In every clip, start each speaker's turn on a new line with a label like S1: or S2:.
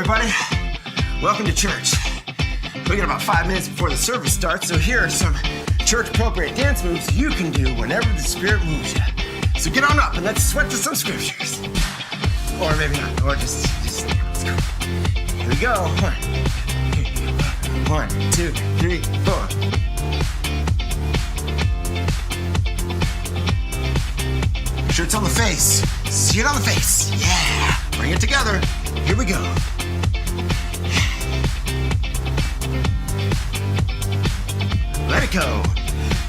S1: everybody. Welcome to church. We got about 5 minutes before the service starts, so here are some church-appropriate dance moves you can do whenever the Spirit moves you. So get on up and let's sweat to some scriptures. Or maybe not, or just let's go. Here we go. 1, 2, 3, 4. Make sure it's on the face. See it on the face. Yeah. Bring it together. Here we go. Let it go.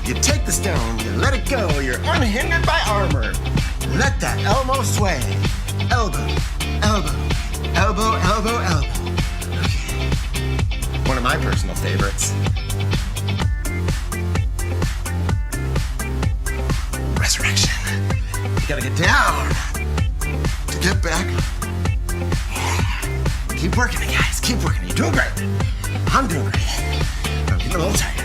S1: You take the stone, you let it go. You're unhindered by armor. Let that elbow sway. Elbow, elbow, elbow, elbow, elbow. Okay. One of my personal favorites. Resurrection. You gotta get down to get back. Keep working it, guys. Keep working. You're doing great. I'm doing great. I'm getting a little tired.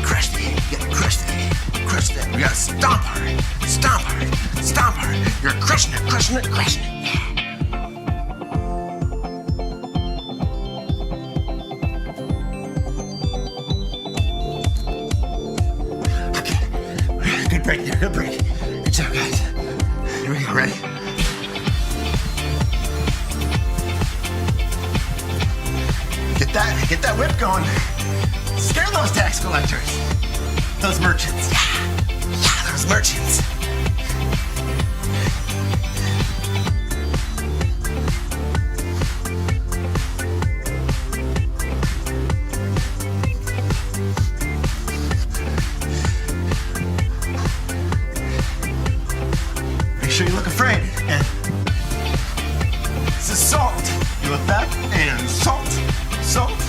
S1: Crush that. You gotta crush that. Crush that. You gotta stomp hard. Stomp hard. Stomp hard. You're crushing it, crushing it, crushing it. Good break there, good break. Good job, guys. Here we go, ready? Get that whip going. Scare those tax collectors. Those merchants. Yeah, those merchants. Make sure you look afraid. And this is salt. You look back and salt, salt,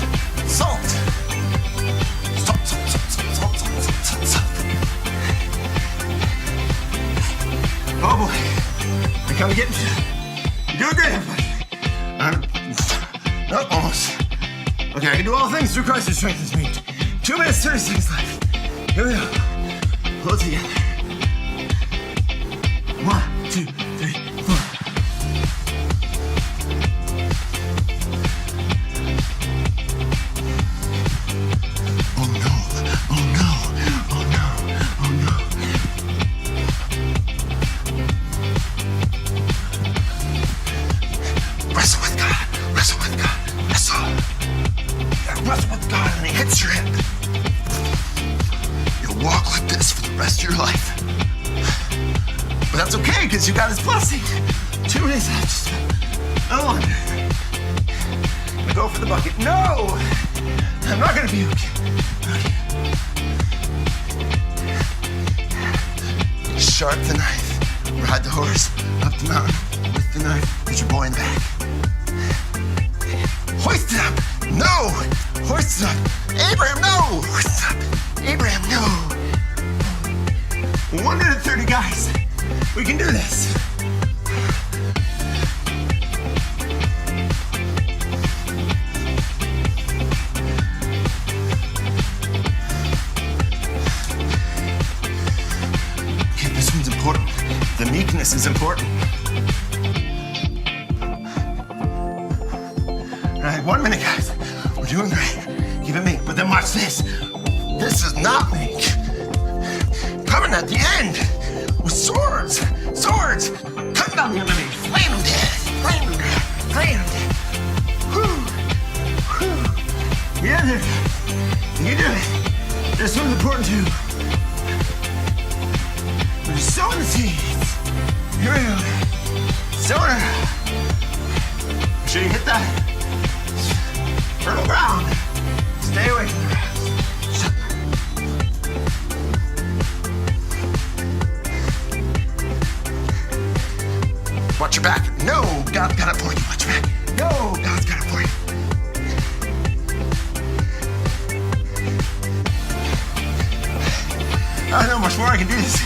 S1: salt. Salt, salt, salt, salt, salt, salt, salt, salt. Oh boy. You're kind of getting. You're doing great, everybody. Nope, almost. Okay, I can do all things through Christ who strengthens me. 2 minutes, 30 seconds left. Here we go. Pull it together. 1, 2, 3, 4. Oh no, oh no, oh no, oh no. Wrestle with God, wrestle with God, wrestle. You gotta wrestle with God and he hits your hip. You'll walk like this for the rest of your life. But that's okay, because you got his blessing. 2 minutes left. No longer. I'm gonna go for the bucket. No! I'm not gonna puke. Okay. Sharp the knife. Ride the horse up the mountain with the knife. Put your boy in the back. Hoist it up. No! Hoist it up. Abraham, no! Hoist it up. Abraham, no! 1 minute 30, guys. We can do this. Okay, this one's important. The meekness is important. All right, 1 minute, guys. We're doing great. Keep it meek, but then watch this. This is not meek. Coming at the end. With swords! Swords! Cut down the enemy! Flame them dead! Flame them dead! Flame them dead! Whew! Whew! Yeah, there. You do it. This one's important too. We're just sowing the seeds. Here we go. Sowing her. Make sure you hit that fertile ground. Stay away from the grass. Watch your back. No, God's got a point. Watch your back. No, God's got a point. I don't know how much more I can do this.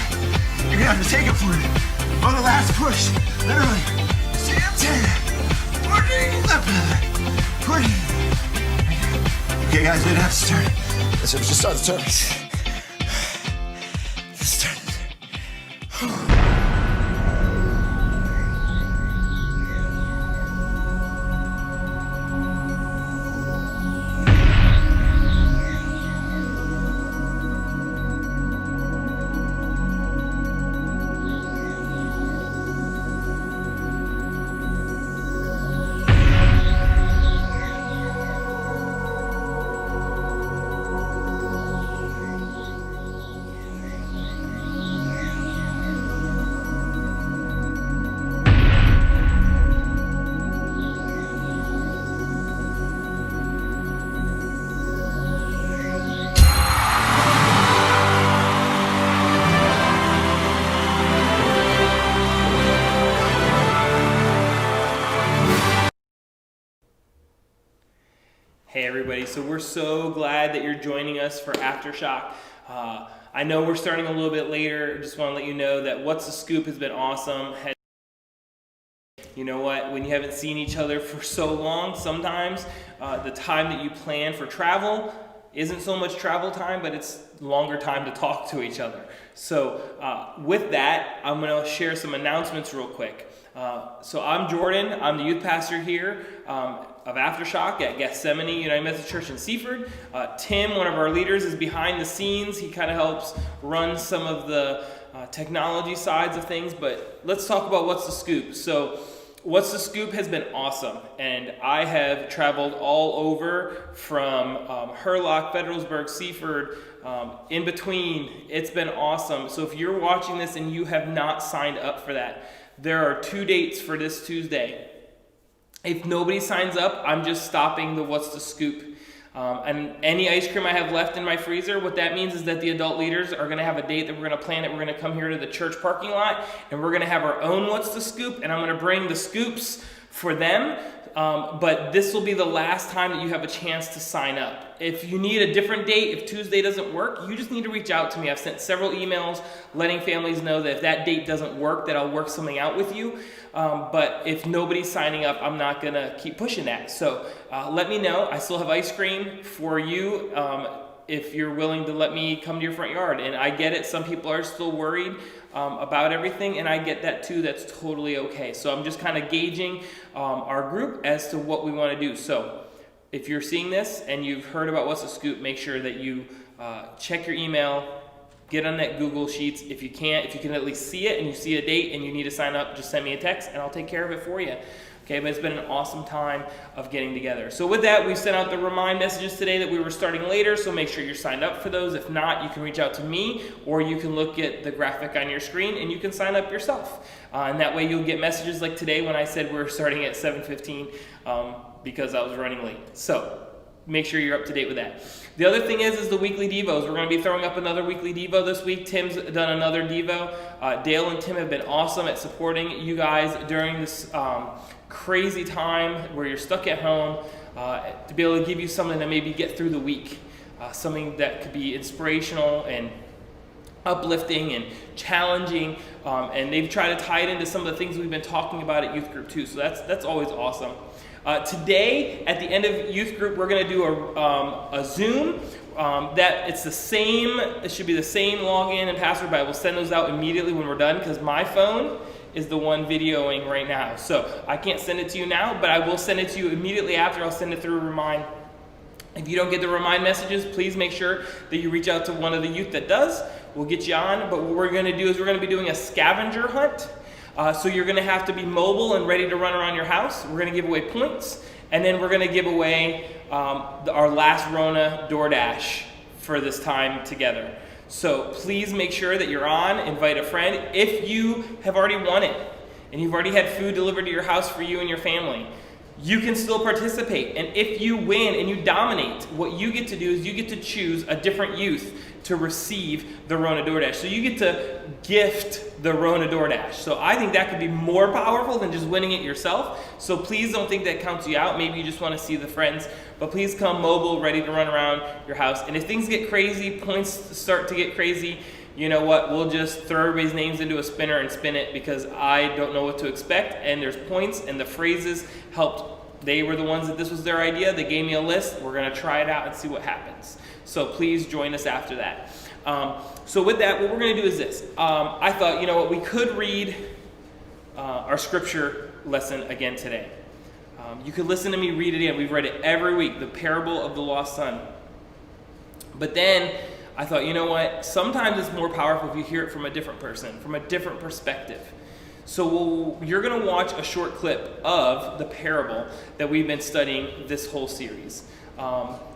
S1: You're gonna have to take it for me. On the last push. Literally. Stand 10. 14. Left another. 20. Okay, guys, we didn't have to start. Let's just start the service. Let's start it.
S2: Hey everybody, so we're so glad that you're joining us for Aftershock. I know we're starting a little bit later. Just want to let you know that What's the Scoop has been awesome. You know what, when you haven't seen each other for so long, sometimes the time that you plan for travel isn't so much travel time, but it's longer time to talk to each other. So with that, I'm going to share some announcements real quick. So I'm Jordan. I'm the youth pastor here of Aftershock at Gethsemane United Methodist Church in Seaford. Tim, one of our leaders, is behind the scenes. He kind of helps run some of the technology sides of things, but let's talk about What's the Scoop. So What's the Scoop has been awesome, and I have traveled all over from Hurlock, Federalsburg, Seaford, in between. It's been awesome. So if you're watching this and you have not signed up for that, there are 2 dates for this Tuesday. If nobody signs up, I'm just stopping the What's the Scoop. And any ice cream I have left in my freezer, what that means is that the adult leaders are going to have a date that we're going to plan, that we're going to come here to the church parking lot, and we're going to have our own What's the Scoop, and I'm going to bring the scoops for them. But this will be the last time that you have a chance to sign up. If you need a different date, if Tuesday doesn't work, you just need to reach out to me. I've sent several emails letting families know that if that date doesn't work, that I'll work something out with you. But if nobody's signing up, I'm not going to keep pushing that. So let me know. I still have ice cream for you if you're willing to let me come to your front yard. And I get it. Some people are still worried about everything, and I get that too. That's totally okay. So I'm just kind of gauging our group as to what we want to do. So if you're seeing this and you've heard about What's the Scoop, make sure that you check your email, get on that Google Sheets. If you can at least see it and you see a date and you need to sign up, just send me a text and I'll take care of it for you. Okay, but it's been an awesome time of getting together. So with that, we sent out the remind messages today that we were starting later, so make sure you're signed up for those. If not, you can reach out to me, or you can look at the graphic on your screen and you can sign up yourself. And that way you'll get messages like today when I said we're starting at 7:15 because I was running late. So make sure you're up to date with that. The other thing is the weekly Devos. We're going to be throwing up another weekly Devo this week. Tim's done another Devo. Dale and Tim have been awesome at supporting you guys during this crazy time where you're stuck at home, to be able to give you something to maybe get through the week, something that could be inspirational and uplifting and challenging, and they've tried to tie it into some of the things we've been talking about at youth group too, so that's always awesome. Today, at the end of youth group, we're going to do a Zoom. It should be the same login and password, but I will send those out immediately when we're done, because my phone is the one videoing right now. So I can't send it to you now, but I will send it to you immediately after. I'll send it through Remind. If you don't get the Remind messages, please make sure that you reach out to one of the youth that does. We'll get you on, but what we're going to do is we're going to be doing a scavenger hunt. So you're going to have to be mobile and ready to run around your house. We're going to give away points, and then we're going to give away our last Rona DoorDash for this time together. So please make sure that you're on, invite a friend. If you have already won it and you've already had food delivered to your house for you and your family, you can still participate. And if you win and you dominate, what you get to do is you get to choose a different youth to receive the Rona DoorDash. So you get to gift the Rona DoorDash. So I think that could be more powerful than just winning it yourself. So please don't think that counts you out. Maybe you just want to see the friends, but please come mobile, ready to run around your house. And if things get crazy, points start to get crazy, you know what, we'll just throw everybody's names into a spinner and spin it, because I don't know what to expect, and there's points, and the phrases helped. They were the ones that this was their idea. They gave me a list. We're going to try it out and see what happens. So please join us after that. So with that, what we're going to do is this. I thought, you know what, we could read our scripture lesson again today. You could listen to me read it again. We've read it every week, the parable of the lost son. But then I thought, you know what, sometimes it's more powerful if you hear it from a different person, from a different perspective. So you're going to watch a short clip of the parable that we've been studying this whole series.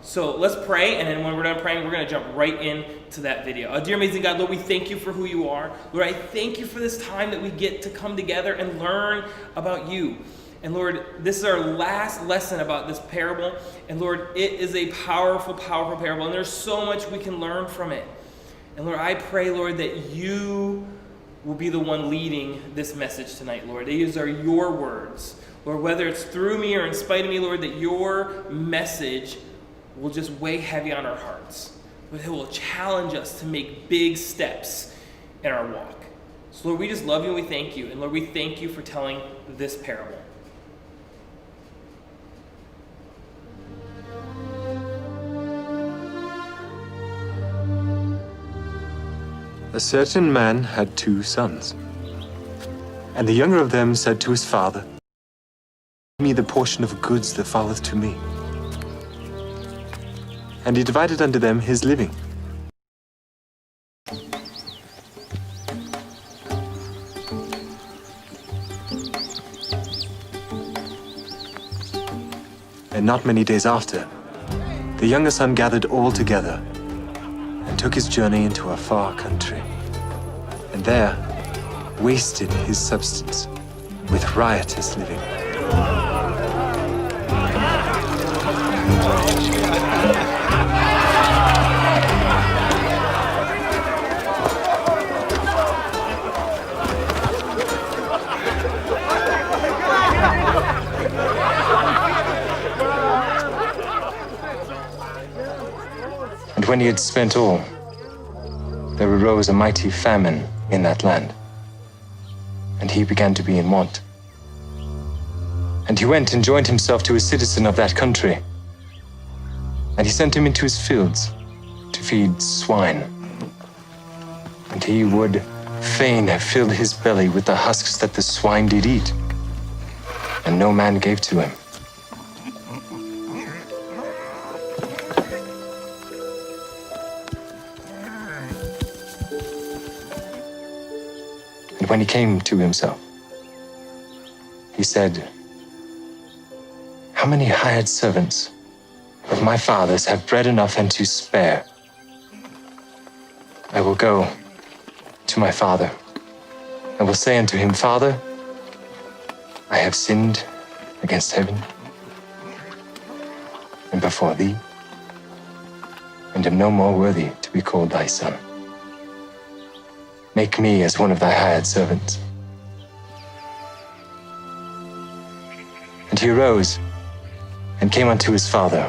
S2: So let's pray, and then when we're done praying, we're going to jump right into that video. Dear amazing God, Lord, we thank you for who you are. Lord, I thank you for this time that we get to come together and learn about you. And Lord, this is our last lesson about this parable. And Lord, it is a powerful, powerful parable. And there's so much we can learn from it. And Lord, I pray, Lord, that you will be the one leading this message tonight, Lord. These are your words. Lord, whether it's through me or in spite of me, Lord, that your message will just weigh heavy on our hearts, but it will challenge us to make big steps in our walk. So Lord, we just love you and we thank you. And Lord, we thank you for telling this parable.
S3: A certain man had 2 sons. And the younger of them said to his father, "Give me the portion of goods that falleth to me." And he divided unto them his living. And not many days after, the younger son gathered all together and took his journey into a far country, and there wasted his substance with riotous living. And when he had spent all, there arose a mighty famine in that land, and he began to be in want. And he went and joined himself to a citizen of that country, and he sent him into his fields to feed swine. And he would fain have filled his belly with the husks that the swine did eat, and no man gave to him. And when he came to himself, he said, "How many hired servants of my father's have bread enough and to spare? I will go to my father. I will say unto him, Father, I have sinned against heaven and before thee, and am no more worthy to be called thy son. Make me as one of thy hired servants." And he arose and came unto his father.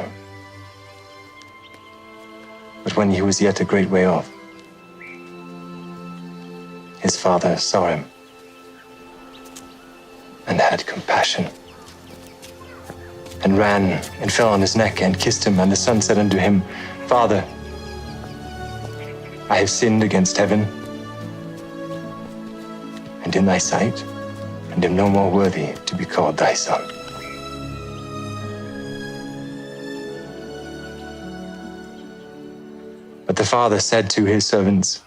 S3: But when he was yet a great way off, his father saw him and had compassion, and ran and fell on his neck and kissed him. And the son said unto him, "Father, I have sinned against heaven and in thy sight, and am no more worthy to be called thy son." But the father said to his servants,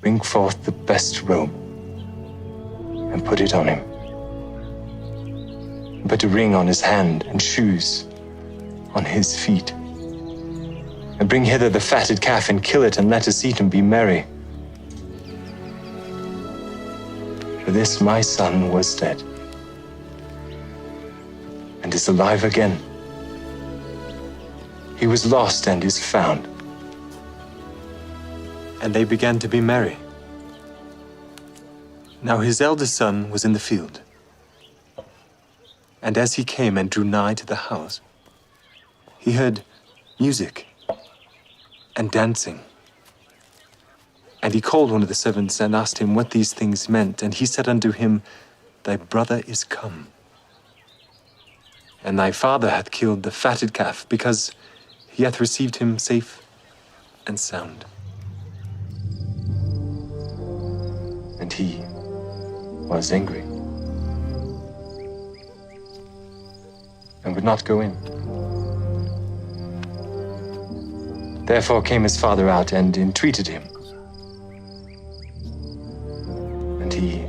S3: "Bring forth the best robe and put it on him. And put a ring on his hand and shoes on his feet. And bring hither the fatted calf and kill it, and let us eat and be merry. For this my son was dead and is alive again. He was lost and is found." And they began to be merry. Now his eldest son was in the field. And as he came and drew nigh to the house, he heard music and dancing. And he called one of the servants and asked him what these things meant. And he said unto him, "Thy brother is come, and thy father hath killed the fatted calf, because he hath received him safe and sound." And he was angry and would not go in. Therefore came his father out and entreated him. And he,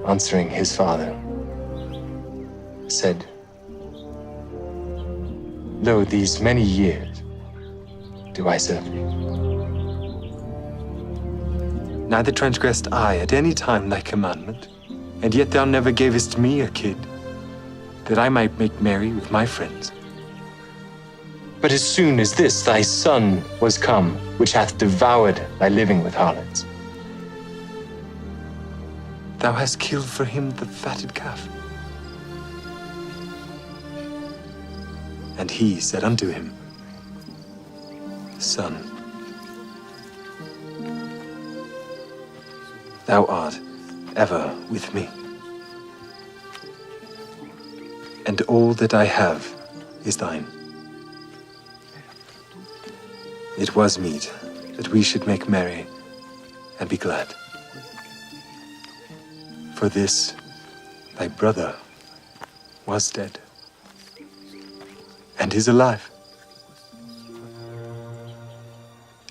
S3: answering his father, said, "Lo, these many years do I serve thee. Neither transgressed I at any time thy commandment, and yet thou never gavest me a kid, that I might make merry with my friends. But as soon as this thy son was come, which hath devoured thy living with harlots, thou hast killed for him the fatted calf." And he said unto him, Son, thou art ever with me, and all that I have is thine. It was meet that we should make merry and be glad. For this, thy brother was dead, and is alive,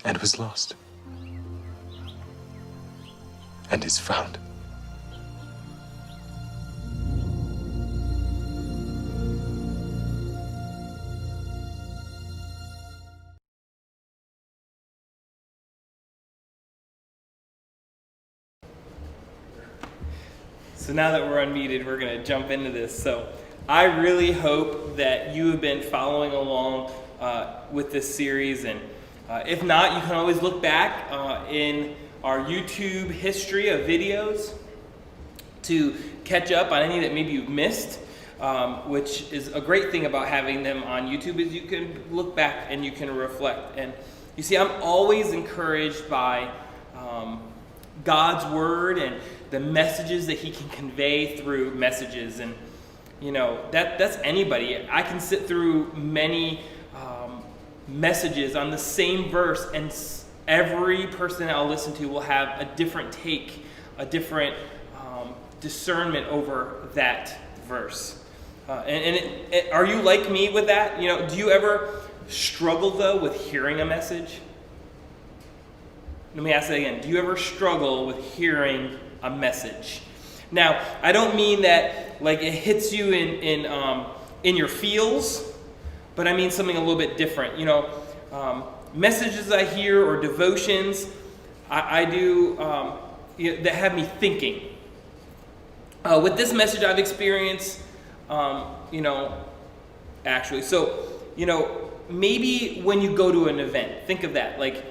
S3: and was lost, and is found.
S2: So now that we're unmuted, we're going to jump into this. So I really hope that you have been following along with this series. And if not, you can always look back in our YouTube history of videos to catch up on any that maybe you've missed, which is a great thing about having them on YouTube, is you can look back and you can reflect. And you see, I'm always encouraged by God's word and the messages that he can convey through messages. And you know, that's anybody. I can sit through many messages on the same verse, and every person I'll listen to will have a different take, a different discernment over that verse. Are you like me with that? You know, do you ever struggle though with hearing a message? Let me ask that again. Do you ever struggle with hearing a message? Now, I don't mean that like it hits you in your feels, but I mean something a little bit different. You know, messages I hear or devotions I do that have me thinking. With this message I've experienced, you know, actually. So, you know, maybe when you go to an event, think of that. Like,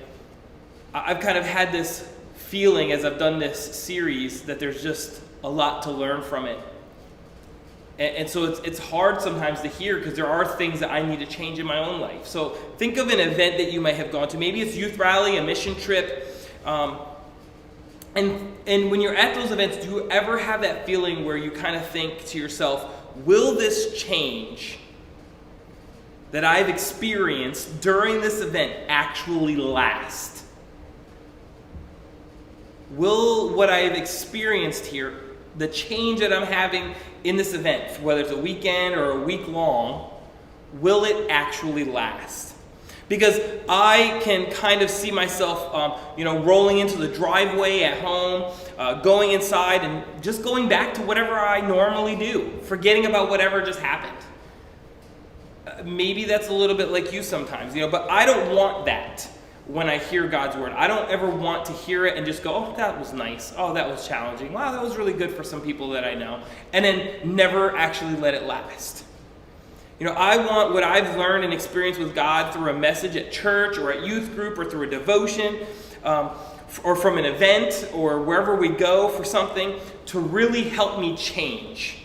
S2: I've kind of had this feeling as I've done this series that there's just a lot to learn from it. And so it's hard sometimes to hear because there are things that I need to change in my own life. So think of an event that you might have gone to. Maybe it's youth rally, a mission trip. And when you're at those events, do you ever have that feeling where you kind of think to yourself, will this change that I've experienced during this event actually last? Will what I have experienced here, the change that I'm having in this event, whether it's a weekend or a week long, will it actually last? Because I can kind of see myself, you know, rolling into the driveway at home, going inside and just going back to whatever I normally do, forgetting about whatever just happened. Maybe that's a little bit like you sometimes, you know, but I don't want that. When I hear God's word, I don't ever want to hear it and just go, oh, that was nice. Oh, that was challenging. Wow, that was really good for some people that I know. And then never actually let it last. You know, I want what I've learned and experienced with God through a message at church or at youth group or through a devotion or from an event or wherever we go for something to really help me change.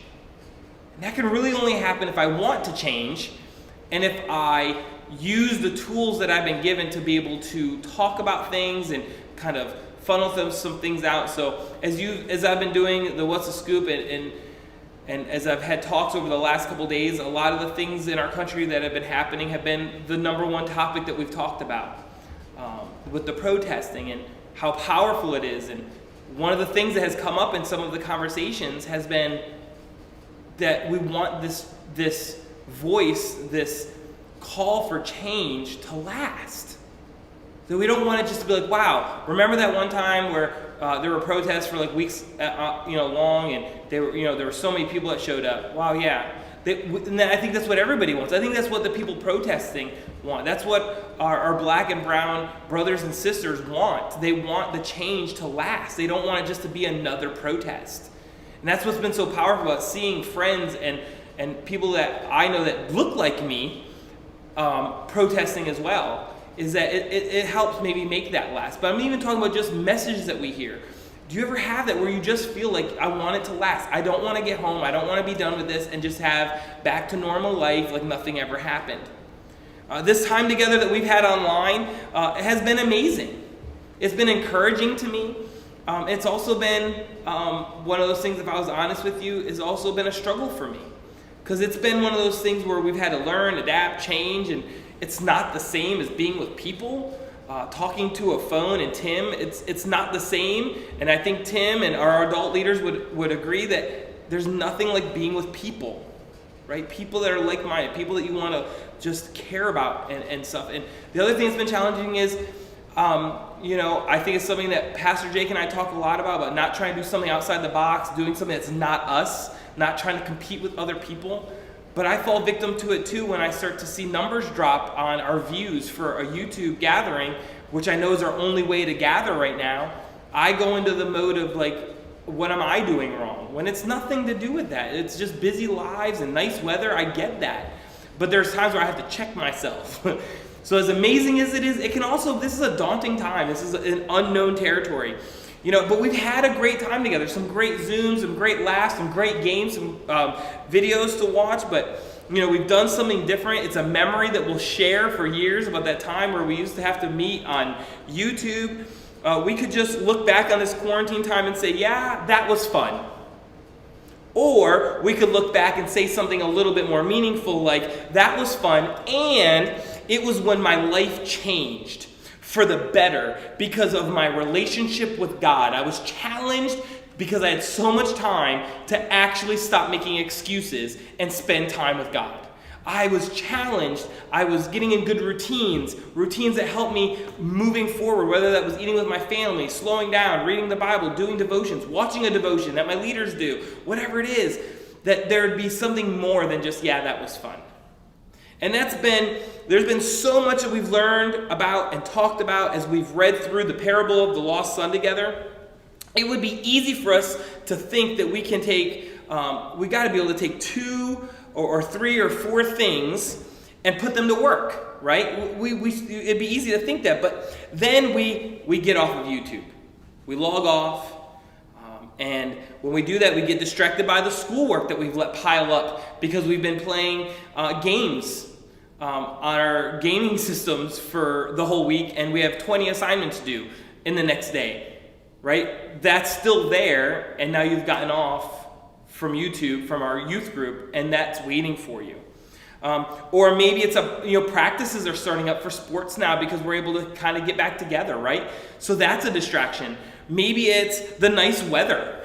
S2: And that can really only happen if I want to change and if I use the tools that I've been given to be able to talk about things and kind of funnel some things out. So as I've been doing the What's the Scoop and as I've had talks over the last couple days, a lot of the things in our country that have been happening have been the number one topic that we've talked about with the protesting and how powerful it is. And one of the things that has come up in some of the conversations has been that we want this voice, this call for change to last. That we don't want it just to be like, wow, remember that one time where there were protests for like weeks long and there were so many people that showed up. Wow, yeah. And I think that's what everybody wants. I think that's what the people protesting want. That's what our black and brown brothers and sisters want. They want the change to last. They don't want it just to be another protest. And that's what's been so powerful about seeing friends and people that I know that look like me protesting as well, is that it helps maybe make that last. But I'm even talking about just messages that we hear. Do you ever have that where you just feel like, I want it to last? I don't want to get home. I don't want to be done with this and just have back to normal life like nothing ever happened. This time together that we've had online has been amazing. It's been encouraging to me. It's also been one of those things, if I was honest with you, has also been a struggle for me. Because it's been one of those things where we've had to learn, adapt, change, and it's not the same as being with people. Talking to a phone and Tim, it's not the same. And I think Tim and our adult leaders would agree that there's nothing like being with people, right? People that are like-minded, people that you want to just care about and stuff. And the other thing that's been challenging is, I think it's something that Pastor Jake and I talk a lot about not trying to do something outside the box, doing something that's not us, not trying to compete with other people. But I fall victim to it too when I start to see numbers drop on our views for a YouTube gathering, which I know is our only way to gather right now. I go into the mode of like, what am I doing wrong? When it's nothing to do with that. It's just busy lives and nice weather. I get that. But there's times where I have to check myself. So as amazing as it is, this is a daunting time. This is an unknown territory. But we've had a great time together. Some great Zooms, some great laughs, some great games, some videos to watch. But, we've done something different. It's a memory that we'll share for years about that time where we used to have to meet on YouTube. We could just look back on this quarantine time and say, yeah, that was fun. Or we could look back and say something a little bit more meaningful like, that was fun, and it was when my life changed for the better because of my relationship with God. I was challenged because I had so much time to actually stop making excuses and spend time with God. I was challenged. I was getting in good routines that helped me moving forward, whether that was eating with my family, slowing down, reading the Bible, doing devotions, watching a devotion that my leaders do, whatever it is, that there'd be something more than just, yeah, that was fun. And there's been so much that we've learned about and talked about as we've read through the parable of the lost son together. It would be easy for us to think that we can take, we got to be able to take 2 or 3 or 4 things and put them to work, right? It'd be easy to think that, but then we get off of YouTube. We log off. And when we do that, we get distracted by the schoolwork that we've let pile up because we've been playing games on our gaming systems for the whole week, and we have 20 assignments due in the next day, right? That's still there, and now you've gotten off from YouTube, from our youth group, and that's waiting for you. Or maybe it's practices are starting up for sports now because we're able to kind of get back together, right? So that's a distraction. Maybe it's the nice weather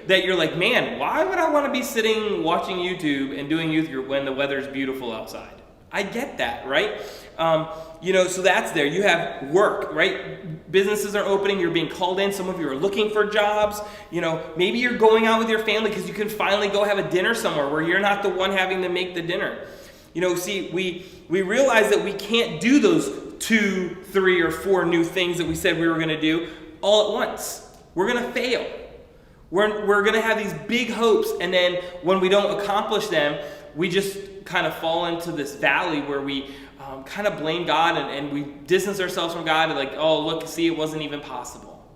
S2: that you're like, man, why would I want to be sitting watching YouTube and doing youth group when the weather's beautiful outside? I get that, right? So that's there. You have work, right? Businesses are opening. You're being called in. Some of you are looking for jobs. Maybe you're going out with your family because you can finally go have a dinner somewhere where you're not the one having to make the dinner. We realize that we can't do those 2, 3, or 4 new things that we said we were going to do all at once. We're going to fail. We're going to have these big hopes, and then when we don't accomplish them, we just kind of fall into this valley where we kind of blame God and we distance ourselves from God and like, oh, look, see, it wasn't even possible.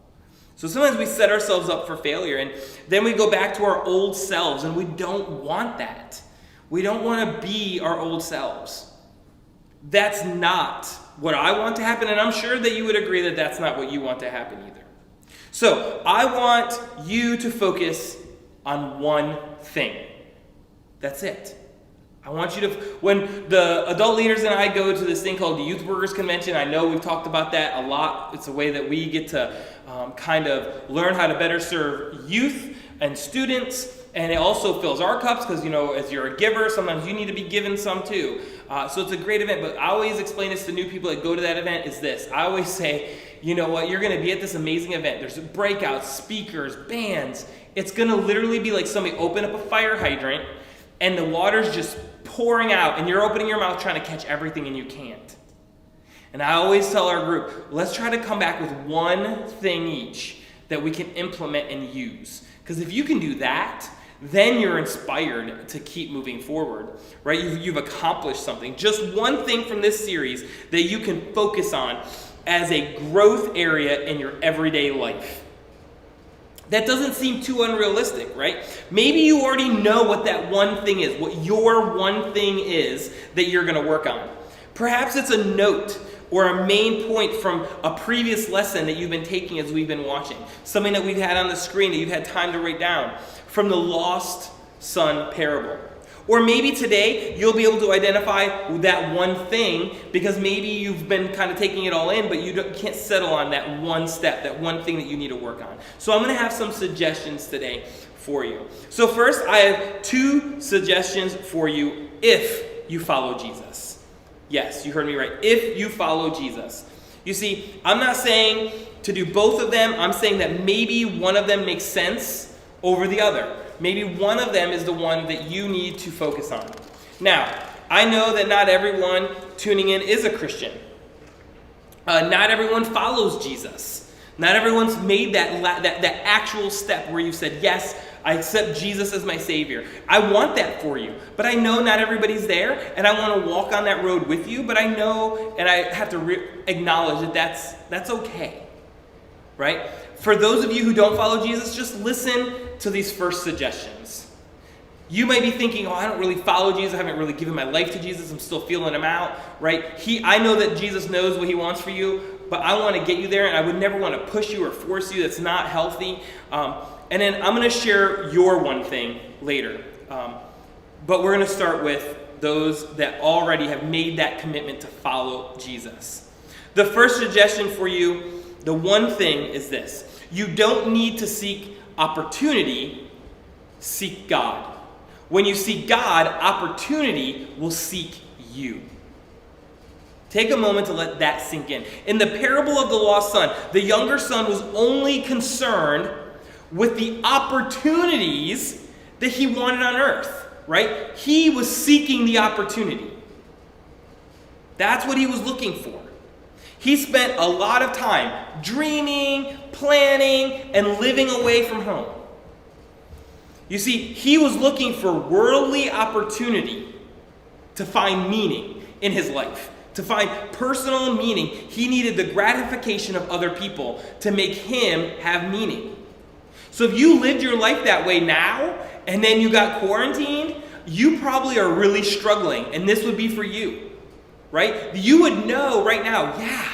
S2: So sometimes we set ourselves up for failure, and then we go back to our old selves, and we don't want that. We don't want to be our old selves. That's not what I want to happen, and I'm sure that you would agree that that's not what you want to happen either. So I want you to focus on one thing. That's it. I want you to, when the adult leaders and I go to this thing called the Youth Workers Convention, I know we've talked about that a lot. It's a way that we get to kind of learn how to better serve youth and students, and it also fills our cups because, as you're a giver, sometimes you need to be given some too. So it's a great event, but I always explain this to new people that go to that event is this. I always say, you know what, you're going to be at this amazing event. There's breakouts, speakers, bands. It's going to literally be like somebody open up a fire hydrant and the water's just pouring out and you're opening your mouth trying to catch everything and you can't. And I always tell our group, let's try to come back with one thing each that we can implement and use. Because if you can do that, then you're inspired to keep moving forward, right? You've accomplished something. Just one thing from this series that you can focus on as a growth area in your everyday life. That doesn't seem too unrealistic, right? Maybe you already know what that one thing is, what your one thing is that you're going to work on. Perhaps it's a note or a main point from a previous lesson that you've been taking as we've been watching. Something that we've had on the screen that you've had time to write down from the lost son parable. Or maybe today you'll be able to identify that one thing because maybe you've been kind of taking it all in, but you can't settle on that one step, that one thing that you need to work on. So I'm going to have some suggestions today for you. So first, I have 2 suggestions for you if you follow Jesus. Yes, you heard me right. If you follow Jesus. You see, I'm not saying to do both of them. I'm saying that maybe one of them makes sense over the other. Maybe one of them is the one that you need to focus on. Now, I know that not everyone tuning in is a Christian. Not everyone follows Jesus. Not everyone's made that actual step where you said, yes, I accept Jesus as my Savior. I want that for you. But I know not everybody's there, and I want to walk on that road with you, but I know, and I have to acknowledge that that's okay. Right? For those of you who don't follow Jesus, just listen to these first suggestions. You may be thinking, I don't really follow Jesus. I haven't really given my life to Jesus. I'm still feeling him out, right? I know that Jesus knows what he wants for you, but I want to get you there, and I would never want to push you or force you. That's not healthy. And then I'm going to share your one thing later. But we're going to start with those that already have made that commitment to follow Jesus. The first suggestion for you, the one thing is this. You don't need to seek opportunity, seek God. When you seek God, opportunity will seek you. Take a moment to let that sink in. In the parable of the lost son, the younger son was only concerned with the opportunities that he wanted on earth, right? He was seeking the opportunity. That's what he was looking for. He spent a lot of time dreaming, planning, and living away from home. You see, he was looking for worldly opportunity to find meaning in his life, to find personal meaning. He needed the gratification of other people to make him have meaning. So if you lived your life that way now, and then you got quarantined, you probably are really struggling, and this would be for you, right? You would know right now, yeah,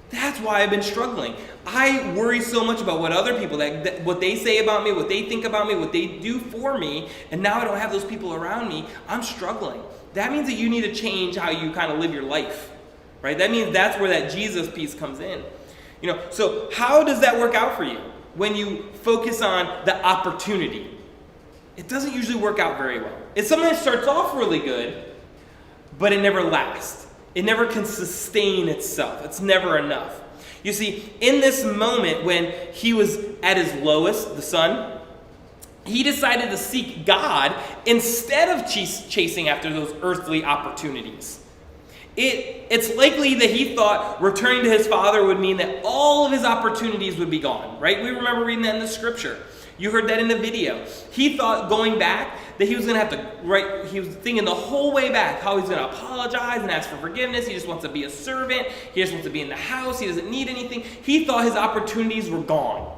S2: that's why I've been struggling. I worry so much about what other people, what they say about me, what they think about me, what they do for me, and now I don't have those people around me. I'm struggling. That means that you need to change how you kind of live your life, right? That means that's where that Jesus piece comes in. So how does that work out for you when you focus on the opportunity? It doesn't usually work out very well. It sometimes starts off really good, but it never lasts. It never can sustain itself. It's never enough. You see, in this moment when he was at his lowest, the son, he decided to seek God instead of chasing after those earthly opportunities. It's likely that he thought returning to his father would mean that all of his opportunities would be gone, right? We remember reading that in the scripture. You heard that in the video. He thought going back that he was going to have to, he was thinking the whole way back how he's going to apologize and ask for forgiveness. He just wants to be a servant. He just wants to be in the house. He doesn't need anything. He thought his opportunities were gone.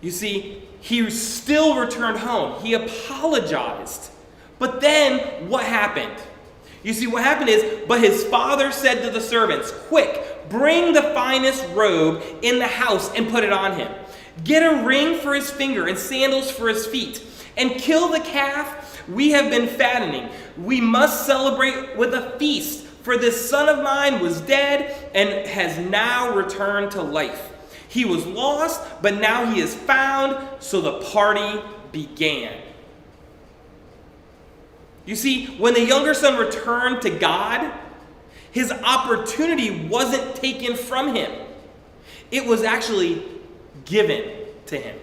S2: You see, he still returned home. He apologized. But then what happened? You see, what happened is, but his father said to the servants, quick, bring the finest robe in the house and put it on him. Get a ring for his finger and sandals for his feet, and kill the calf we have been fattening. We must celebrate with a feast, for this son of mine was dead and has now returned to life. He was lost, but now he is found, so the party began. You see, when the younger son returned to God, his opportunity wasn't taken from him. It was actually given to him.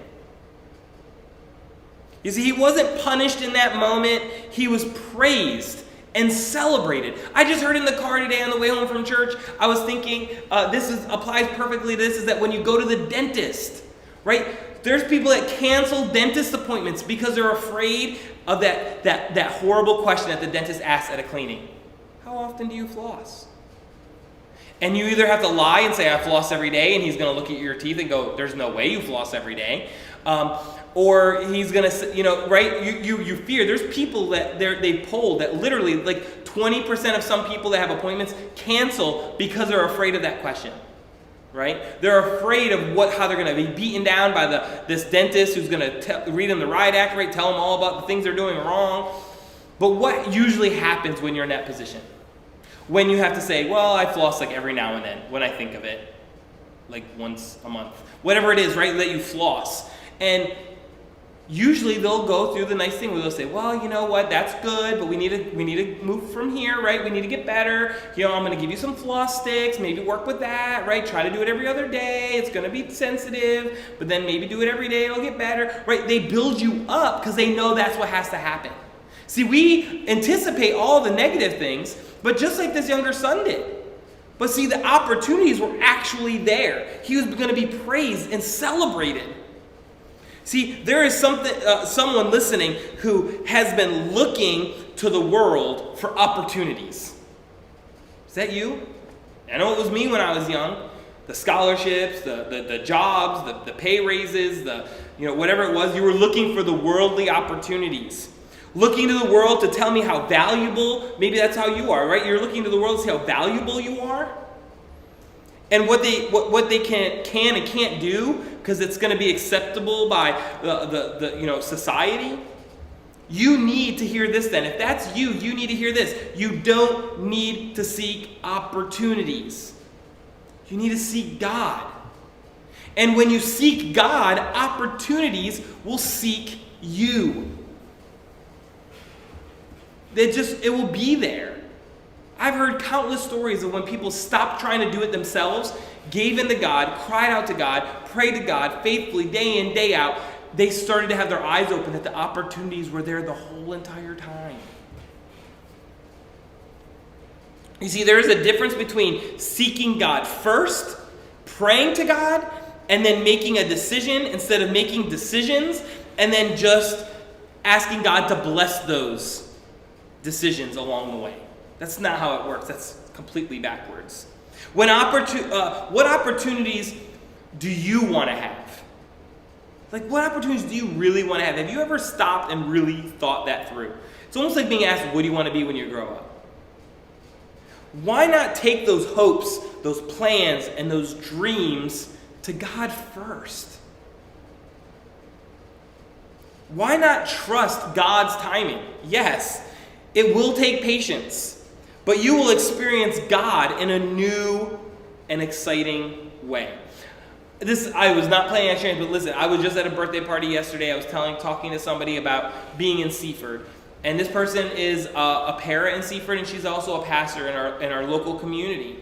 S2: You see, he wasn't punished in that moment. He was praised and celebrated. I just heard in the car today on the way home from church, I was thinking, applies perfectly to this, is that when you go to the dentist, right? There's people that cancel dentist appointments because they're afraid of that horrible question that the dentist asks at a cleaning. How often do you floss? And you either have to lie and say, I floss every day, and he's going to look at your teeth and go, there's no way you floss every day. or he's gonna, right? You fear. There's people that they polled that literally like 20% of some people that have appointments cancel because they're afraid of that question, right? They're afraid of how they're gonna be beaten down by this dentist who's gonna read them the Riot Act, right? Tell them all about the things they're doing wrong. But what usually happens when you're in that position? When you have to say, well, I floss like every now and then when I think of it, like once a month, whatever it is, right? That you floss. And usually they'll go through the nice thing where they'll say, well, you know what, that's good, but we need to move from here, right? We need to get better. I'm going to give you some floss sticks, maybe work with that, right? Try to do it every other day. It's going to be sensitive, but then maybe do it every day. It'll get better, right? They build you up because they know that's what has to happen. See, we anticipate all the negative things, but just like this younger son did. But see, the opportunities were actually there. He was going to be praised and celebrated. See, there is someone listening who has been looking to the world for opportunities. Is that you? I know it was me when I was young. The scholarships, the jobs, the pay raises, whatever it was. You were looking for the worldly opportunities. Looking to the world to tell me how valuable, maybe that's how you are, right? You're looking to the world to see how valuable you are. And what they can and can't do, because it's going to be acceptable by the society. You need to hear this then. If that's you, you need to hear this. You don't need to seek opportunities. You need to seek God. And when you seek God, opportunities will seek you. It will be there. I've heard countless stories of when people stopped trying to do it themselves, gave in to God, cried out to God, prayed to God faithfully day in, day out. They started to have their eyes open that the opportunities were there the whole entire time. You see, there is a difference between seeking God first, praying to God, and then making a decision instead of making decisions, and then just asking God to bless those decisions along the way. That's not how it works. That's completely backwards. What opportunities do you want to have? Like, what opportunities do you really want to have? Have you ever stopped and really thought that through? It's almost like being asked, what do you want to be when you grow up? Why not take those hopes, those plans, and those dreams to God first? Why not trust God's timing? Yes, it will take patience, but you will experience God in a new and exciting way. I was not planning on sharing, but listen, I was just at a birthday party yesterday. I was talking to somebody about being in Seaford. And this person is a para in Seaford, and she's also a pastor in our local community.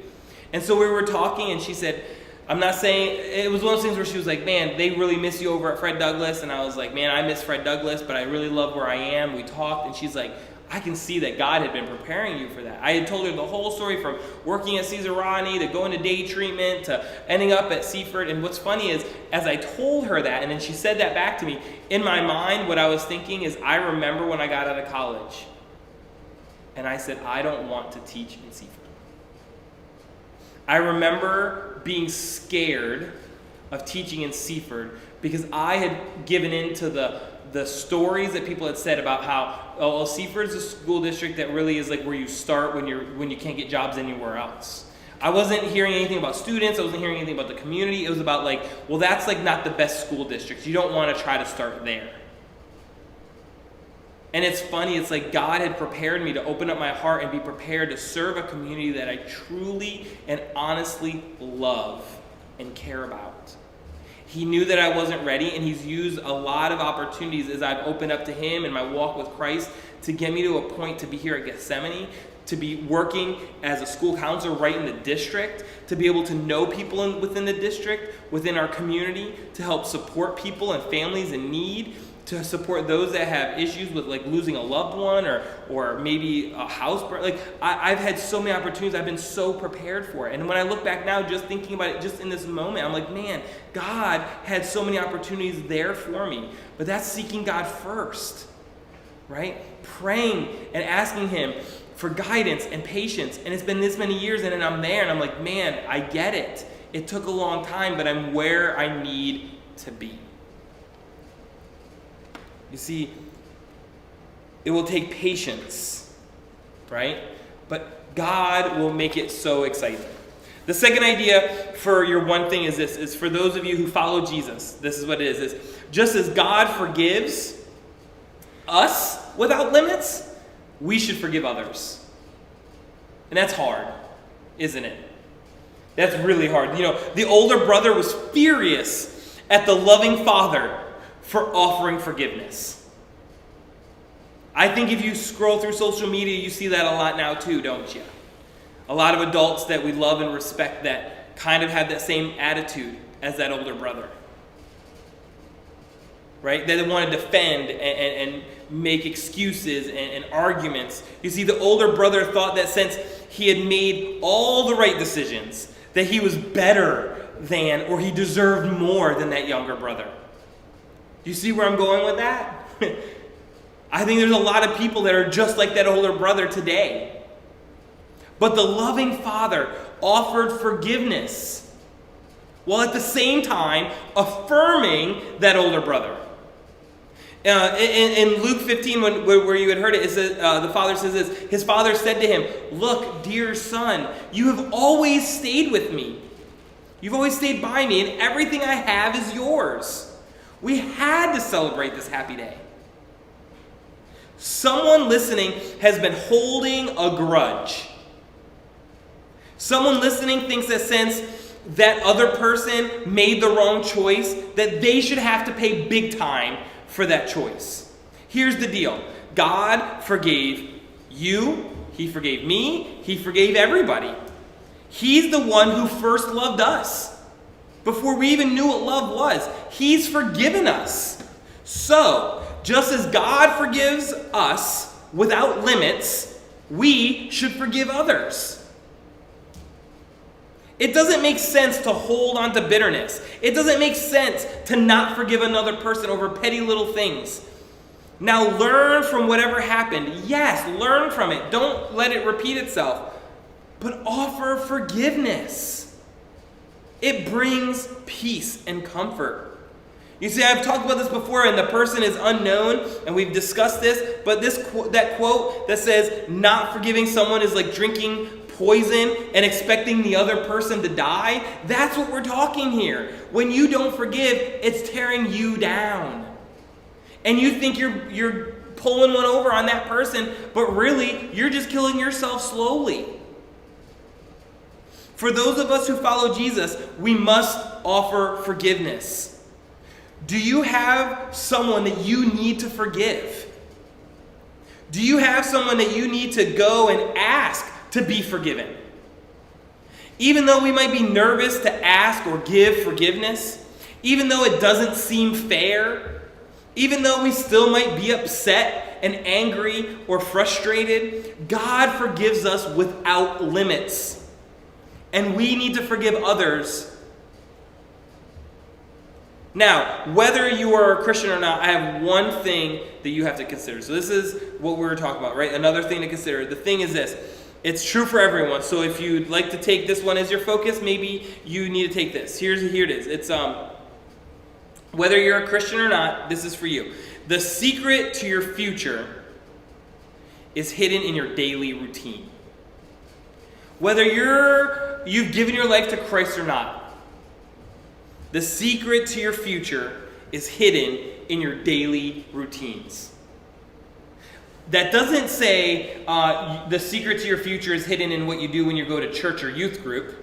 S2: And so we were talking, and she said, I'm not saying, it was one of those things where she was like, man, they really miss you over at Fred Douglass. And I was like, man, I miss Fred Douglass, but I really love where I am. We talked, and she's like, I can see that God had been preparing you for that. I had told her the whole story from working at Caesar Rodney to going to day treatment to ending up at Seaford. And what's funny is, as I told her that, and then she said that back to me, in my mind, what I was thinking is, I remember when I got out of college, and I said, I don't want to teach in Seaford. I remember being scared of teaching in Seaford because I had given in to the stories that people had said about how, Seaford's a school district that really is like where you start when you can't get jobs anywhere else. I wasn't hearing anything about students. I wasn't hearing anything about the community. It was about like, well, that's like not the best school district. You don't want to try to start there. And it's funny, it's like God had prepared me to open up my heart and be prepared to serve a community that I truly and honestly love and care about. He knew that I wasn't ready, and he's used a lot of opportunities as I've opened up to him in my walk with Christ to get me to a point to be here at Gethsemane, to be working as a school counselor right in the district, to be able to know people within the district, within our community, to help support people and families in need, to support those that have issues with like losing a loved one or maybe a house burn. Like I've had so many opportunities. I've been so prepared for it. And when I look back now, just thinking about it just in this moment, I'm like, man, God had so many opportunities there for me. But that's seeking God first, right? Praying and asking him for guidance and patience. And it's been this many years, and then I'm there, and I'm like, man, I get it. It took a long time, but I'm where I need to be. You see, it will take patience, right? But God will make it so exciting. The second idea for your one thing is this, is for those of you who follow Jesus, this is what it is just as God forgives us without limits, we should forgive others. And that's hard, isn't it? That's really hard. You know, the older brother was furious at the loving father for offering forgiveness. I think if you scroll through social media, you see that a lot now too, don't you? A lot of adults that we love and respect that kind of have that same attitude as that older brother. Right? They want to defend and make excuses and arguments. You see, the older brother thought that since he had made all the right decisions, that he was better than, or he deserved more than that younger brother. Do you see where I'm going with that? I think there's a lot of people that are just like that older brother today. But the loving father offered forgiveness while at the same time affirming that older brother. In Luke 15, where you had heard it, it says, the father says this, his father said to him, "Look, dear son, you have always stayed with me. You've always stayed by me, and everything I have is yours. We had to celebrate this happy day." Someone listening has been holding a grudge. Someone listening thinks that since that other person made the wrong choice, that they should have to pay big time for that choice. Here's the deal. God forgave you, he forgave me, he forgave everybody. He's the one who first loved us. Before we even knew what love was, he's forgiven us. So, just as God forgives us without limits, we should forgive others. It doesn't make sense to hold on to bitterness. It doesn't make sense to not forgive another person over petty little things. Now learn from whatever happened. Yes, learn from it. Don't let it repeat itself. But offer forgiveness. It brings peace and comfort. You see, I've talked about this before, and the person is unknown, and we've discussed this, but that quote that says, not forgiving someone is like drinking poison and expecting the other person to die, that's what we're talking here. When you don't forgive, it's tearing you down. And you think you're pulling one over on that person, but really, you're just killing yourself slowly. For those of us who follow Jesus, we must offer forgiveness. Do you have someone that you need to forgive? Do you have someone that you need to go and ask to be forgiven? Even though we might be nervous to ask or give forgiveness, even though it doesn't seem fair, even though we still might be upset and angry or frustrated, God forgives us without limits. And we need to forgive others. Now, whether you are a Christian or not, I have one thing that you have to consider. So this is what we were talking about, right? Another thing to consider. The thing is this. It's true for everyone. So if you'd like to take this one as your focus, maybe you need to take this. Here it is. It's whether you're a Christian or not, this is for you. The secret to your future is hidden in your daily routine. Whether you've given your life to Christ or not, the secret to your future is hidden in your daily routines. That doesn't say the secret to your future is hidden in what you do when you go to church or youth group.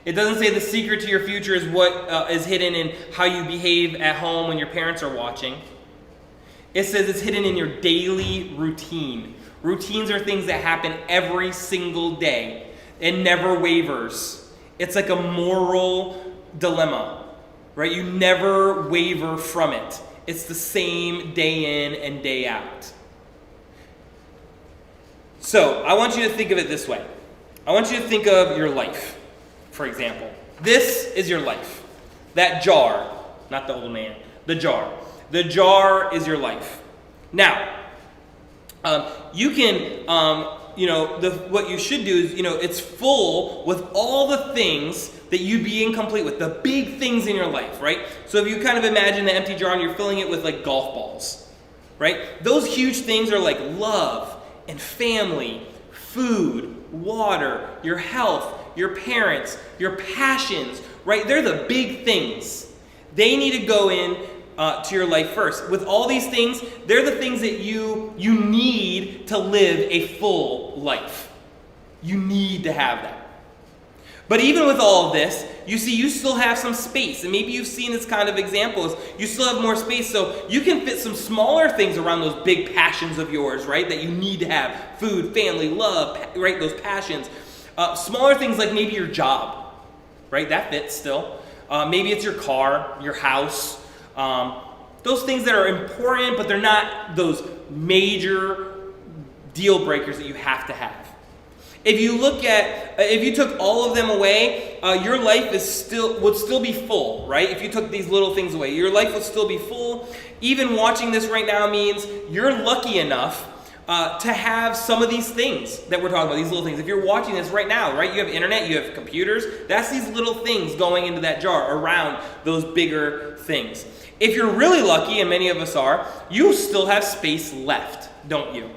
S2: It doesn't say the secret to your future is what is hidden in how you behave at home when your parents are watching. It says it's hidden in your daily routine. Routines are things that happen every single day and never wavers. It's like a moral dilemma, right? You never waver from it. It's the same day in and day out. So, I want you to think of it this way. I want you to think of your life, for example. This is your life. That jar, not the old man, the jar. The jar is your life. Now, you can, what you should do is, it's full with all the things that you'd be incomplete with, the big things in your life, right? So if you kind of imagine the empty jar and you're filling it with like golf balls, right? Those huge things are like love and family, food, water, your health, your parents, your passions, right? They're the big things. They need to go in to your life first. With all these things, they're the things that you need to live a full life. You need to have that. But even with all of this, you see, you still have some space. And maybe you've seen this kind of examples. You still have more space, so you can fit some smaller things around those big passions of yours, right? That you need to have. Food, family, love, right? Those passions. Smaller things like maybe your job, right? That fits still. Maybe it's your car, your house. Those things that are important, but they're not those major deal breakers that you have to have. If you took all of them away, your life would still be full, right? If you took these little things away, your life would still be full. Even watching this right now means you're lucky enough to have some of these things that we're talking about, these little things. If you're watching this right now, right, you have internet, you have computers, that's these little things going into that jar around those bigger things. If you're really lucky, and many of us are, you still have space left, don't you?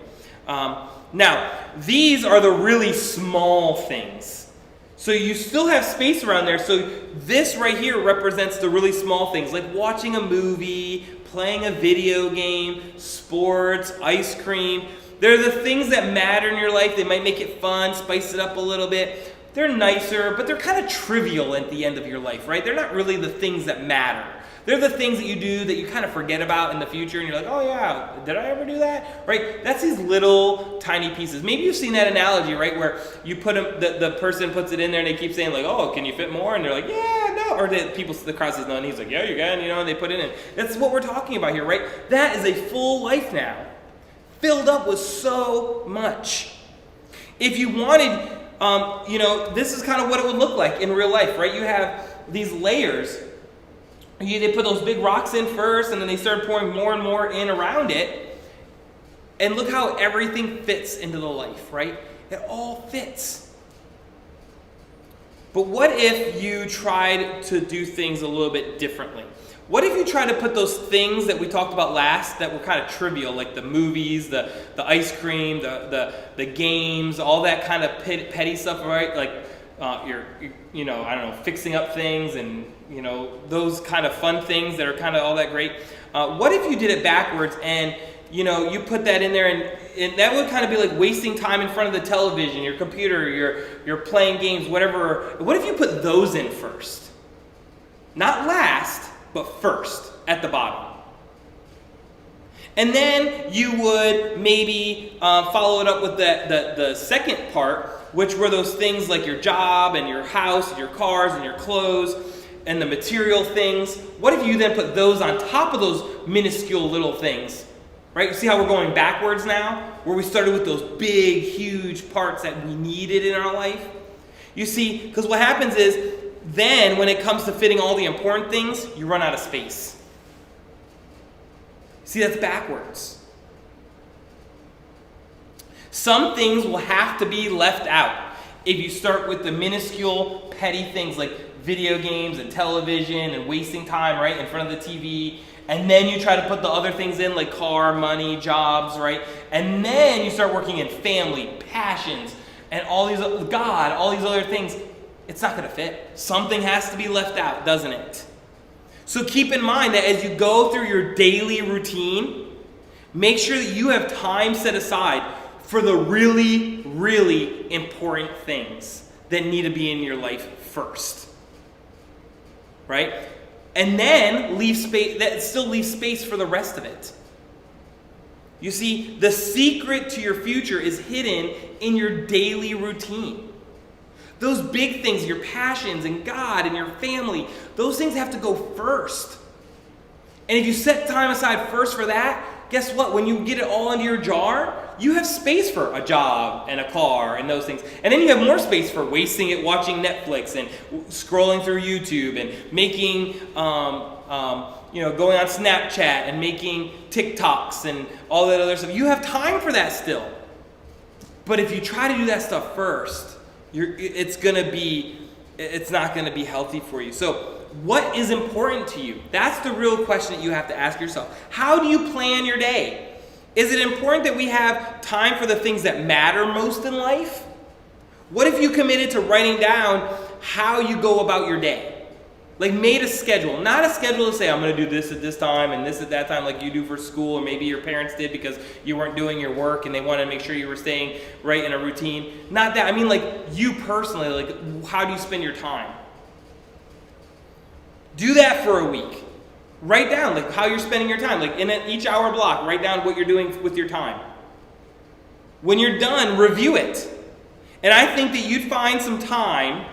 S2: Now, these are the really small things. So you still have space around there. So this right here represents the really small things, like watching a movie, playing a video game, sports, ice cream. They're the things that matter in your life. They might make it fun, spice it up a little bit. They're nicer, but they're kind of trivial at the end of your life, right? They're not really the things that matter. They're the things that you do that you kind of forget about in the future, and you're like, oh yeah, did I ever do that? Right? That's these little tiny pieces. Maybe you've seen that analogy, right, where you put them, the person puts it in there and they keep saying like, oh, can you fit more? And they're like, yeah, no. Or the crowd says no, and he's like, yeah, you can, and they put it in. That's what we're talking about here, right? That is a full life now, filled up with so much. If you wanted, this is kind of what it would look like in real life, right? You have these layers. They put those big rocks in first, and then they started pouring more and more in around it. And look how everything fits into the life, right? It all fits. But what if you tried to do things a little bit differently? What if you tried to put those things that we talked about last that were kind of trivial, like the movies, the ice cream, the games, all that kind of petty stuff, right? Like fixing up things and, those kind of fun things that are kind of all that great. What if you did it backwards and, you put that in there and that would kind of be like wasting time in front of the television, your computer, you're playing games, whatever. What if you put those in first? Not last, but first at the bottom. And then you would maybe follow it up with the second part, which were those things like your job and your house and your cars and your clothes and the material things. What if you then put those on top of those minuscule little things? Right? You see how we're going backwards now? Where we started with those big, huge parts that we needed in our life? You see, because what happens is, then when it comes to fitting all the important things, you run out of space. See, that's backwards. Some things will have to be left out if you start with the minuscule, petty things like video games and television and wasting time, right, in front of the TV. And then you try to put the other things in like car, money, jobs, right? And then you start working in family, passions, and all these other things. It's not going to fit. Something has to be left out, doesn't it? So keep in mind that as you go through your daily routine, make sure that you have time set aside for the really, really important things that need to be in your life first. Right? And then leave space for the rest of it. You see, the secret to your future is hidden in your daily routine. Those big things, your passions and God and your family, those things have to go first. And if you set time aside first for that, guess what? When you get it all into your jar, you have space for a job and a car and those things. And then you have more space for wasting it watching Netflix and scrolling through YouTube and making, going on Snapchat and making TikToks and all that other stuff. You have time for that still. But if you try to do that stuff first, it's not going to be healthy for you. So what is important to you? That's the real question that you have to ask yourself. How do you plan your day? Is it important that we have time for the things that matter most in life? What if you committed to writing down how you go about your day? Like made a schedule, not a schedule to say I'm going to do this at this time and this at that time like you do for school, or maybe your parents did because you weren't doing your work and they wanted to make sure you were staying right in a routine. Not that, I mean like you personally, like how do you spend your time? Do that for a week. Write down like how you're spending your time. Like in each hour block, write down what you're doing with your time. When you're done, review it. And I think that you'd find some time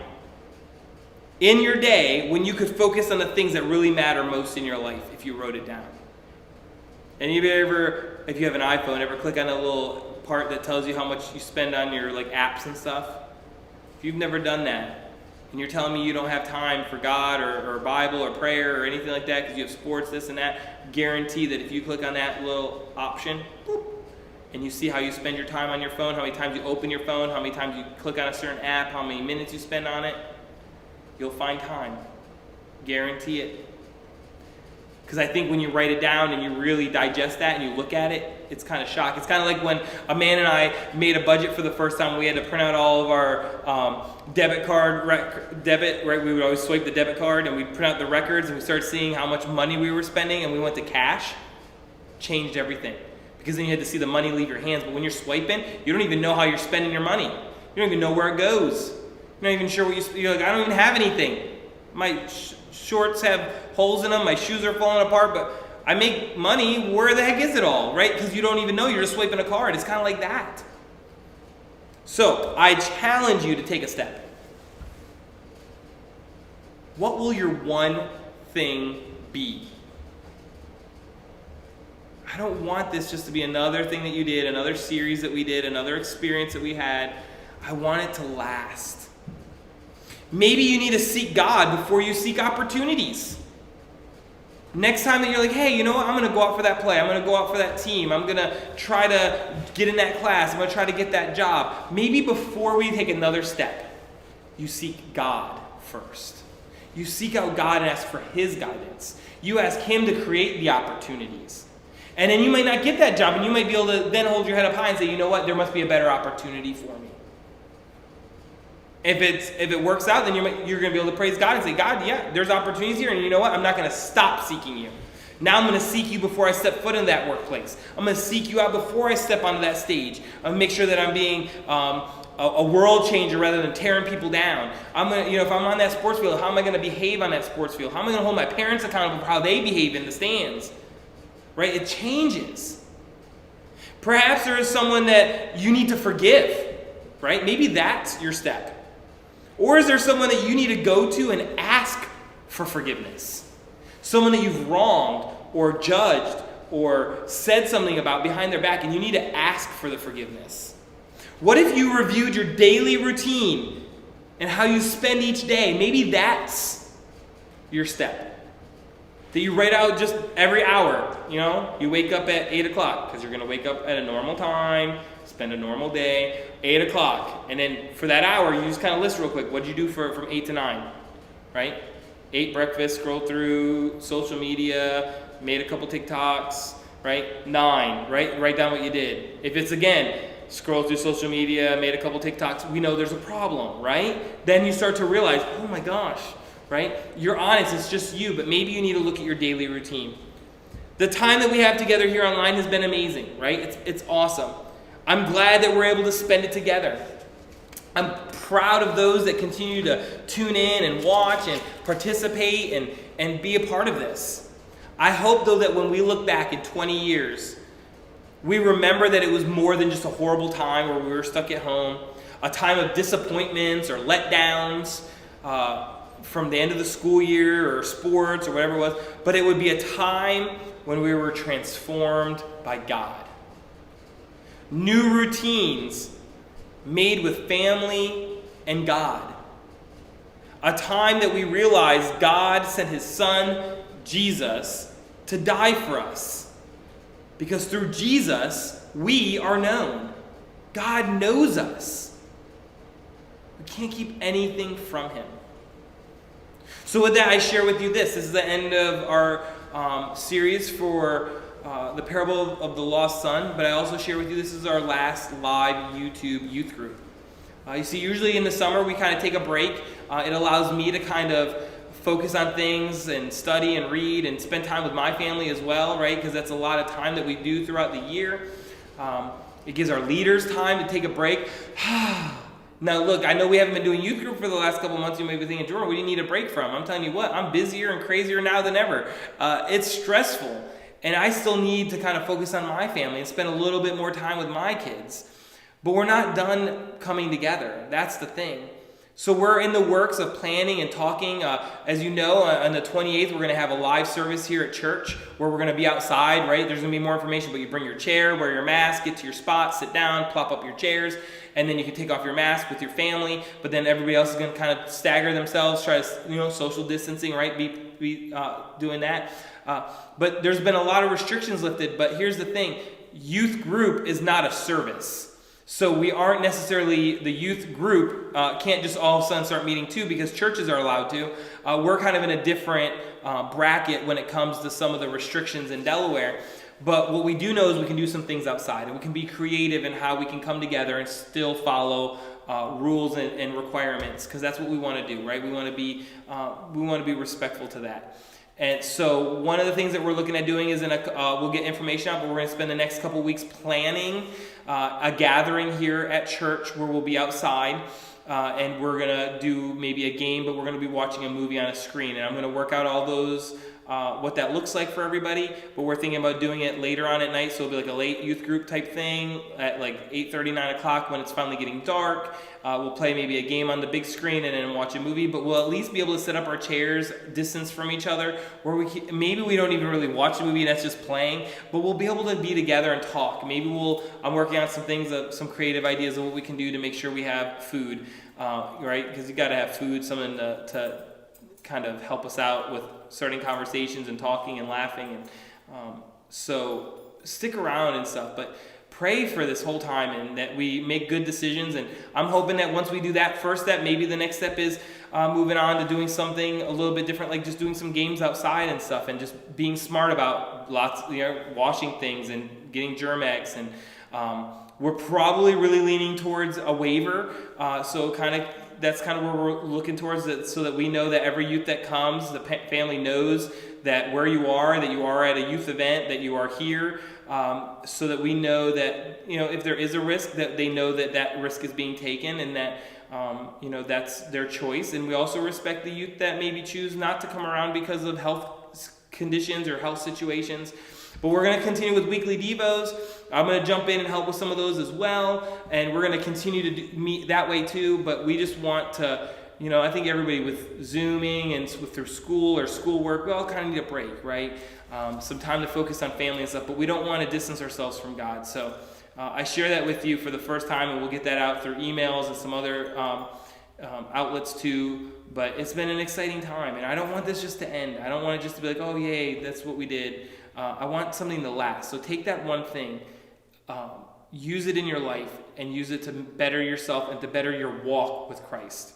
S2: in your day when you could focus on the things that really matter most in your life if you wrote it down. And if you have an iPhone, ever click on a little part that tells you how much you spend on your like apps and stuff? If you've never done that, and you're telling me you don't have time for God or Bible or prayer or anything like that because you have sports, this and that, guarantee that if you click on that little option, boop, and you see how you spend your time on your phone, how many times you open your phone, how many times you click on a certain app, how many minutes you spend on it, you'll find time. Guarantee it. Because I think when you write it down and you really digest that and you look at it, it's kind of shocking. It's kind of like when a man and I made a budget for the first time. We had to print out all of our debit, right? We would always swipe the debit card and we'd print out the records and we started seeing how much money we were spending and we went to cash. Changed everything. Because then you had to see the money leave your hands. But when you're swiping, you don't even know how you're spending your money. You don't even know where it goes. You're not even sure what you're like, I don't even have anything. My shorts have holes in them, my shoes are falling apart, but I make money, where the heck is it all, right? Because you don't even know, you're just swiping a card. It's kind of like that. So, I challenge you to take a step. What will your one thing be? I don't want this just to be another thing that you did, another series that we did, another experience that we had. I want it to last. Maybe you need to seek God before you seek opportunities. Next time that you're like, hey, you know what? I'm going to go out for that play. I'm going to go out for that team. I'm going to try to get in that class. I'm going to try to get that job. Maybe before we take another step, you seek God first. You seek out God and ask for His guidance. You ask Him to create the opportunities. And then you might not get that job, and you might be able to then hold your head up high and say, you know what? There must be a better opportunity for me. If it works out, then you're going to be able to praise God and say, God, yeah, there's opportunities here, and you know what? I'm not going to stop seeking you. Now I'm going to seek you before I step foot in that workplace. I'm going to seek you out before I step onto that stage. I'm going to make sure that I'm being a world changer rather than tearing people down. I'm going to, if I'm on that sports field, how am I going to behave on that sports field? How am I going to hold my parents accountable for how they behave in the stands? Right? It changes. Perhaps there is someone that you need to forgive. Right? Maybe that's your step. Or is there someone that you need to go to and ask for forgiveness? Someone that you've wronged or judged or said something about behind their back, and you need to ask for the forgiveness. What if you reviewed your daily routine and how you spend each day? Maybe that's your step. That you write out just every hour. You wake up at 8 o'clock because you're going to wake up at a normal time, spend a normal day, 8 o'clock. And then for that hour, you just kind of list real quick. What did you do from 8 to 9? Right? Ate breakfast, scrolled through social media, made a couple TikToks, right? 9, right? Write down what you did. If it's, again, scroll through social media, made a couple TikToks, we know there's a problem, right? Then you start to realize, oh my gosh, right? You're honest, it's just you, but maybe you need to look at your daily routine. The time that we have together here online has been amazing, right? It's awesome. I'm glad that we're able to spend it together. I'm proud of those that continue to tune in and watch and participate and be a part of this. I hope, though, that when we look back in 20 years, we remember that it was more than just a horrible time where we were stuck at home, a time of disappointments or letdowns from the end of the school year or sports or whatever it was, but it would be a time when we were transformed by God. New routines made with family and God. A time that we realized God sent His Son, Jesus, to die for us. Because through Jesus, we are known. God knows us. We can't keep anything from Him. So with that, I share with you this. This is the end of our series for the parable of the lost son, but I also share with you this is our last live YouTube youth group. You see, usually in the summer we kind of take a break. It allows me to kind of focus on things and study and read and spend time with my family as well, right? Because that's a lot of time that we do throughout the year. It gives our leaders time to take a break. Now look, I know we haven't been doing youth group for the last couple months. You may be thinking, Jordan, what do you need a break from? I'm telling you what, I'm busier and crazier now than ever. It's stressful. And I still need to kind of focus on my family and spend a little bit more time with my kids. But we're not done coming together. That's the thing. So we're in the works of planning and talking. As you know, on the 28th, we're going to have a live service here at church where we're going to be outside, right? There's going to be more information, but you bring your chair, wear your mask, get to your spot, sit down, plop up your chairs, and then you can take off your mask with your family. But then everybody else is going to kind of stagger themselves, try to, social distancing, right? Be doing that. But there's been a lot of restrictions lifted. But here's the thing. Youth group is not a service. So we aren't necessarily, the youth group can't just all of a sudden start meeting too because churches are allowed to. We're kind of in a different bracket when it comes to some of the restrictions in Delaware. But what we do know is we can do some things outside, and we can be creative in how we can come together and still follow rules and requirements, because that's what we want to do, right? We want to be respectful to that. And so one of the things that we're looking at doing is we'll get information out, but we're going to spend the next couple weeks planning a gathering here at church where we'll be outside, and we're going to do maybe a game, but we're going to be watching a movie on a screen. And I'm going to work out all those, what that looks like for everybody, but we're thinking about doing it later on at night, so it'll be like a late youth group type thing at like 8:30, 9 o'clock when it's finally getting dark. We'll play maybe a game on the big screen and then watch a movie, but we'll at least be able to set up our chairs distance from each other where maybe we don't even really watch the movie, that's just playing, but we'll be able to be together and talk. Maybe I'm working on some things, some creative ideas of what we can do to make sure we have food, right? Because you got to have food, something to kind of help us out with starting conversations and talking and laughing. And so stick around and stuff, but pray for this whole time and that we make good decisions. And I'm hoping that once we do that first step, maybe the next step is moving on to doing something a little bit different, like just doing some games outside and stuff, and just being smart about washing things and getting Germ-X. And we're probably really leaning towards a waiver. So that's kind of where we're looking towards it, so that we know that every youth that comes, the family knows that where you are, that you are at a youth event, that you are here, so that we know that, if there is a risk, that they know that risk is being taken, and that, that's their choice. And we also respect the youth that maybe choose not to come around because of health conditions or health situations. But we're going to continue with weekly devos. I'm going to jump in and help with some of those as well. And we're going to continue to meet that way too. But we just want to, I think everybody with Zooming and through school or schoolwork, we all kind of need a break, right? Some time to focus on family and stuff. But we don't want to distance ourselves from God. So I share that with you for the first time, and we'll get that out through emails and some other outlets too. But it's been an exciting time. And I don't want this just to end. I don't want it just to be like, oh, yay, that's what we did. I want something to last. So take that one thing, use it in your life, and use it to better yourself and to better your walk with Christ.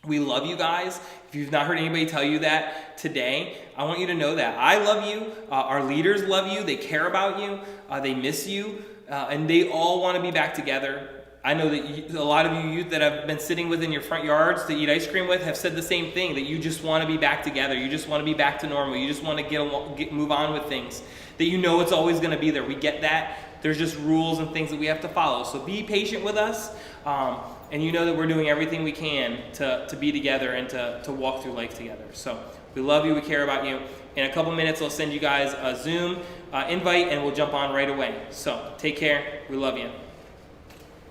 S2: We love you guys. If you've not heard anybody tell you that today, I want you to know that. I love you. Our leaders love you. They care about you. They miss you. And they all want to be back together. I know that a lot of you youth that have been sitting within your front yards to eat ice cream with have said the same thing, that you just want to be back together. You just want to be back to normal. You just want to move on with things. That it's always going to be there. We get that. There's just rules and things that we have to follow. So be patient with us. And you know that we're doing everything we can to be together and to walk through life together. So we love you. We care about you. In a couple minutes, I'll send you guys a Zoom invite, and we'll jump on right away. So take care. We love you.